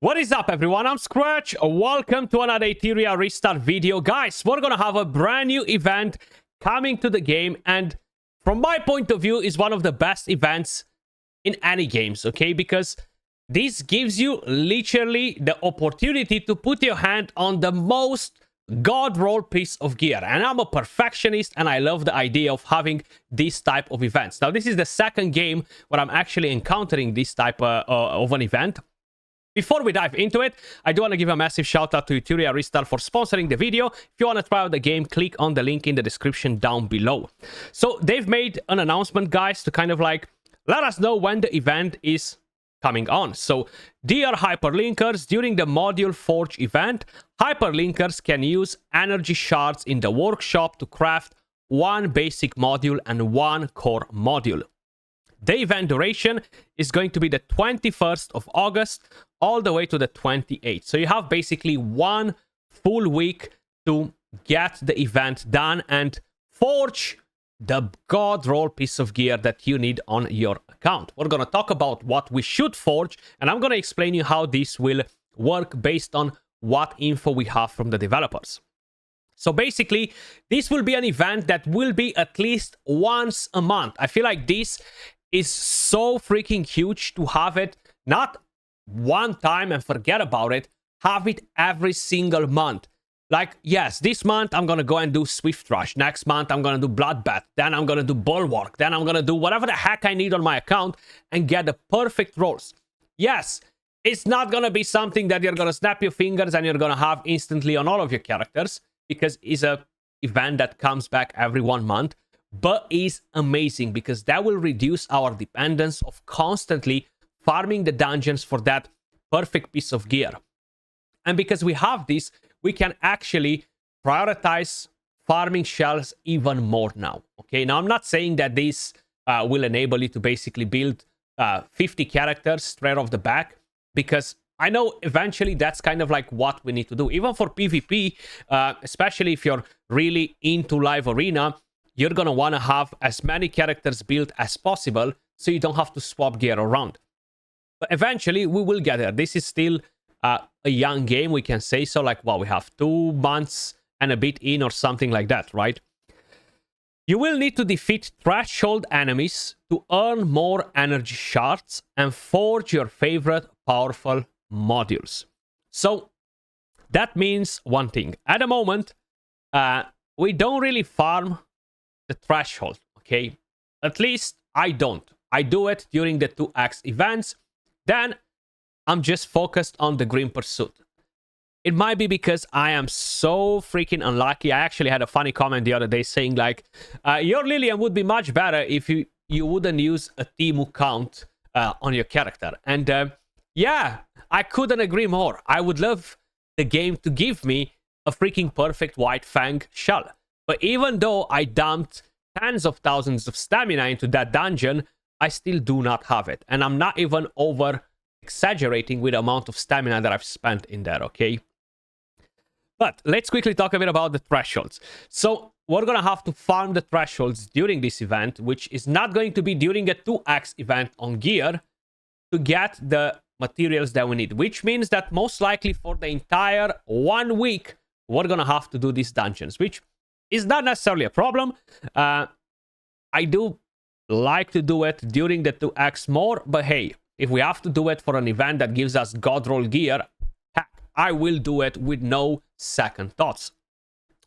What is up, everyone? I'm Scratch. Welcome to another Etheria restart video. Guys, we're gonna have a brand new event coming to the game, and from my point of view is one of the best events in any games, okay? Because this gives you literally the opportunity to put your hand on the most god roll piece of gear. And I'm a perfectionist and I love the idea of having this type of events. Now, this is the second game where I'm actually encountering this type of an event. Before we dive into it, I do want to give a massive shout out to Etheria Restart for sponsoring the video. If you want to try out the game, click on the link in the description down below. So they've made an announcement, guys, to kind of like let us know when the event is coming on. So dear hyperlinkers, during the module forge event, hyperlinkers can use energy shards in the workshop to craft one basic module and one core module. The event duration is going to be the 21st of August all the way to the 28th. So you have basically 1 full week to get the event done and forge the god roll piece of gear that you need on your account. We're going to talk about what we should forge, and I'm going to explain you how this will work based on what info we have from the developers. So basically, this will be an event that will be at least once a month. I feel like this is so freaking huge to have it not one time and forget about it, have it every single month. Like, yes, this month I'm gonna go and do Swift Rush, next month I'm gonna do Bloodbath, then I'm gonna do Bulwark, then I'm gonna do whatever the heck I need on my account and get the perfect rolls. Yes, it's not gonna be something that you're gonna snap your fingers and you're gonna have instantly on all of your characters, because it's a event that comes back every 1 month, but is amazing because that will reduce our dependence of constantly farming the dungeons for that perfect piece of gear. And because we have this, we can actually prioritize farming shells even more now. Okay, now I'm not saying that this will enable you to basically build 50 characters straight off the back, because I know eventually that's kind of like what we need to do. Even for PvP, especially if you're really into live arena, you're going to want to have as many characters built as possible so you don't have to swap gear around. But eventually, we will get there. This is still a young game, we can say so. Like, well, we have 2 months and a bit in or something like that, right? You will need to defeat threshold enemies to earn more energy shards and forge your favorite powerful modules. So, that means one thing. At the moment, we don't really farm the threshold, okay? At least I don't. I do it during the 2x events. Then I'm just focused on the Green Pursuit. It might be because I am so freaking unlucky. I actually had a funny comment the other day saying like, your Lillian would be much better if you wouldn't use a Timu count on your character. And yeah, I couldn't agree more. I would love the game to give me a freaking perfect White Fang shell. But even though I dumped tens of thousands of stamina into that dungeon, I still do not have it. And I'm not even over exaggerating with the amount of stamina that I've spent in there, okay? But let's quickly talk a bit about the thresholds. So we're going to have to farm the thresholds during this event, which is not going to be during a 2x event on gear, to get the materials that we need. Which means that most likely for the entire 1 week, we're going to have to do these dungeons, which is not necessarily a problem. I do like to do it during the 2x more, but hey, if we have to do it for an event that gives us god roll gear, heck, I will do it with no second thoughts.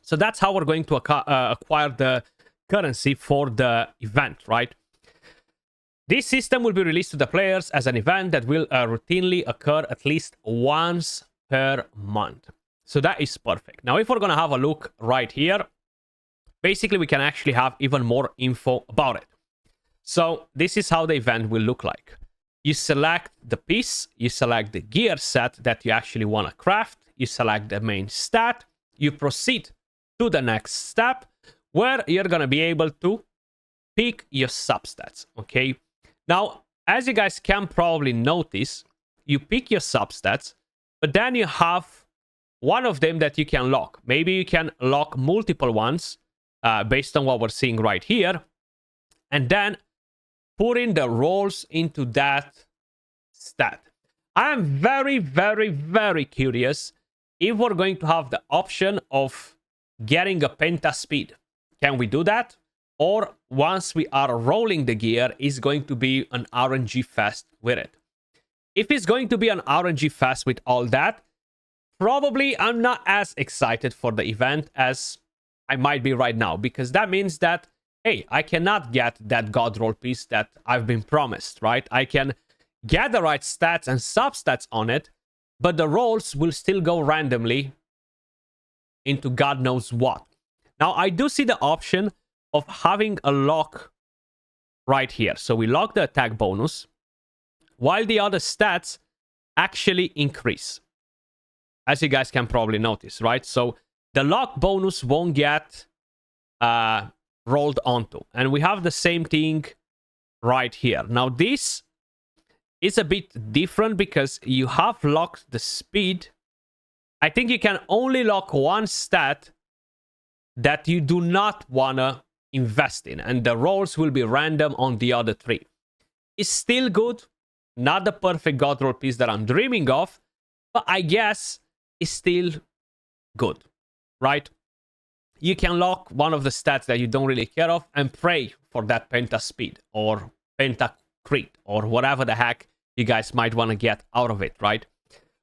So that's how we're going to acquire the currency for the event, right? This system will be released to the players as an event that will routinely occur at least once per month. So that is perfect. Now, if we're going to have a look right here, basically we can actually have even more info about it. So this is how the event will look like. You select the piece, you select the gear set that you actually want to craft, you select the main stat, you proceed to the next step where you're going to be able to pick your substats, okay? Now, as you guys can probably notice, you pick your substats, but then you have one of them that you can lock. Maybe you can lock multiple ones based on what we're seeing right here, and then put in the rolls into that stat. I am very, very, very curious if we're going to have the option of getting a penta speed. Can we do that? Or once we are rolling the gear, is going to be an RNG fest with it. If it's going to be an RNG fest with all that, probably I'm not as excited for the event as I might be right now, because that means that, hey, I cannot get that god roll piece that I've been promised, right? I can get the right stats and substats on it, but the rolls will still go randomly into God knows what. Now, I do see the option of having a lock right here. So we lock the attack bonus, while the other stats actually increase, as you guys can probably notice, right? So the lock bonus won't get rolled onto. And we have the same thing right here. Now, this is a bit different because you have locked the speed. I think you can only lock one stat that you do not want to invest in, and the rolls will be random on the other three. It's still good. Not the perfect god roll piece that I'm dreaming of, but I guess it's still good, right? You can lock one of the stats that you don't really care of and pray for that penta speed or penta crit or whatever the heck you guys might want to get out of it, right?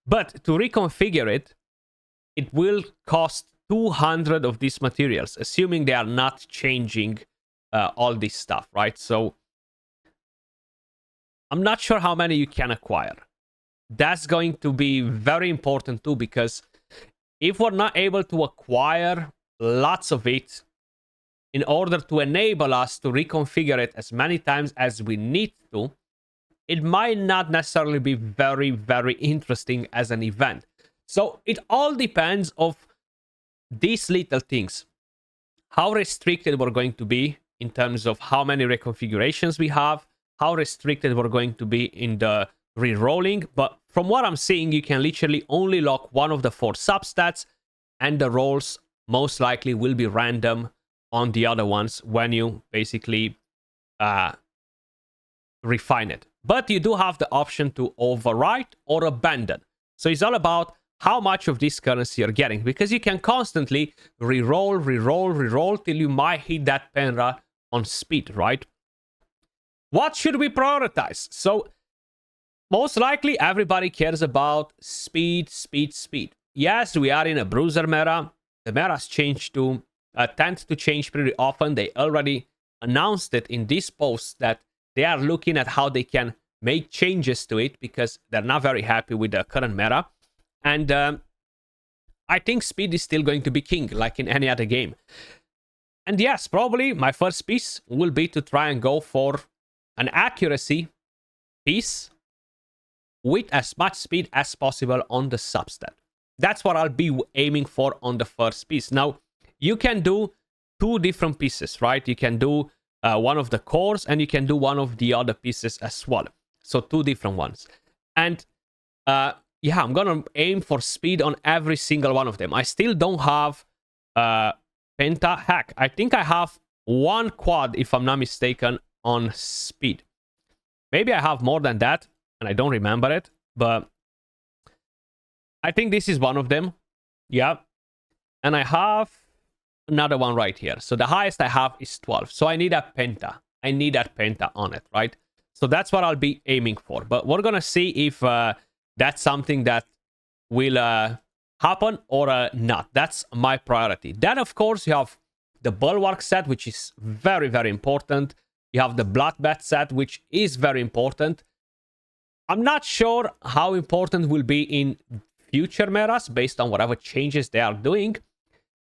But to reconfigure it, it will cost 200 of these materials, assuming they are not changing all this stuff, right? So I'm not sure how many you can acquire. That's going to be very important too, because if we're not able to acquire lots of it in order to enable us to reconfigure it as many times as we need to, it might not necessarily be very, very interesting as an event. So it all depends of these little things. How restricted we're going to be in terms of how many reconfigurations we have, how restricted we're going to be in the re-rolling. But from what I'm seeing, you can literally only lock one of the 4 substats, and the rolls most likely will be random on the other ones when you basically refine it. But you do have the option to overwrite or abandon. So it's all about how much of this currency you're getting, because you can constantly re-roll till you might hit that penra on speed, right? What should we prioritize? So most likely everybody cares about speed. Yes, we are in a bruiser meta. The meta's changed to tend to change pretty often. They already announced it in this post that they are looking at how they can make changes to it because they're not very happy with the current meta. And I think speed is still going to be king, like in any other game. And yes, probably my first piece will be to try and go for an accuracy piece with as much speed as possible on the substat. That's what I'll be aiming for on the first piece. Now, you can do 2 different pieces, right? You can do one of the cores and you can do one of the other pieces as well. So 2 different ones. And yeah, I'm gonna aim for speed on every single one of them. I still don't have penta hack. I think I have 1 quad, if I'm not mistaken, on speed. Maybe I have more than that, and I don't remember it, but I think this is one of them. Yeah. And I have another one right here. So the highest I have is 12. So I need a penta. I need that penta on it, right? So that's what I'll be aiming for. But we're gonna see if that's something that will happen or not. That's my priority. Then, of course, you have the Bulwark set, which is very, very important. You have the Bloodbath set, which is very important. I'm not sure how important will be in future metas based on whatever changes they are doing.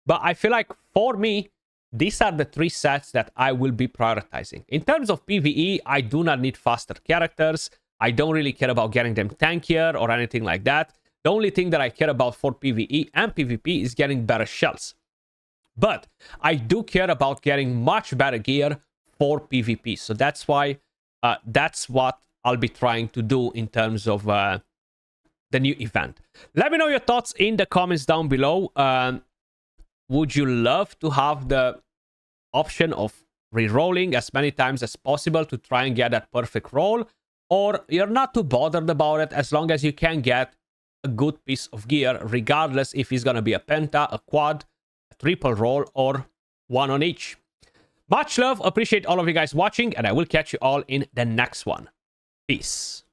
But I feel like for me, these are the 3 sets that I will be prioritizing. In terms of PvE, I do not need faster characters. I don't really care about getting them tankier or anything like that. The only thing that I care about for PvE and PvP is getting better shells. But I do care about getting much better gear for PvP. So that's why that's what I'll be trying to do in terms of the new event. Let me know your thoughts in the comments down below. Would you love to have the option of re-rolling as many times as possible to try and get that perfect roll? or you're not too bothered about it as long as you can get a good piece of gear, regardless if it's gonna be a penta, a quad, a triple roll, or one on each. Much love, appreciate all of you guys watching, and I will catch you all in the next one. Peace.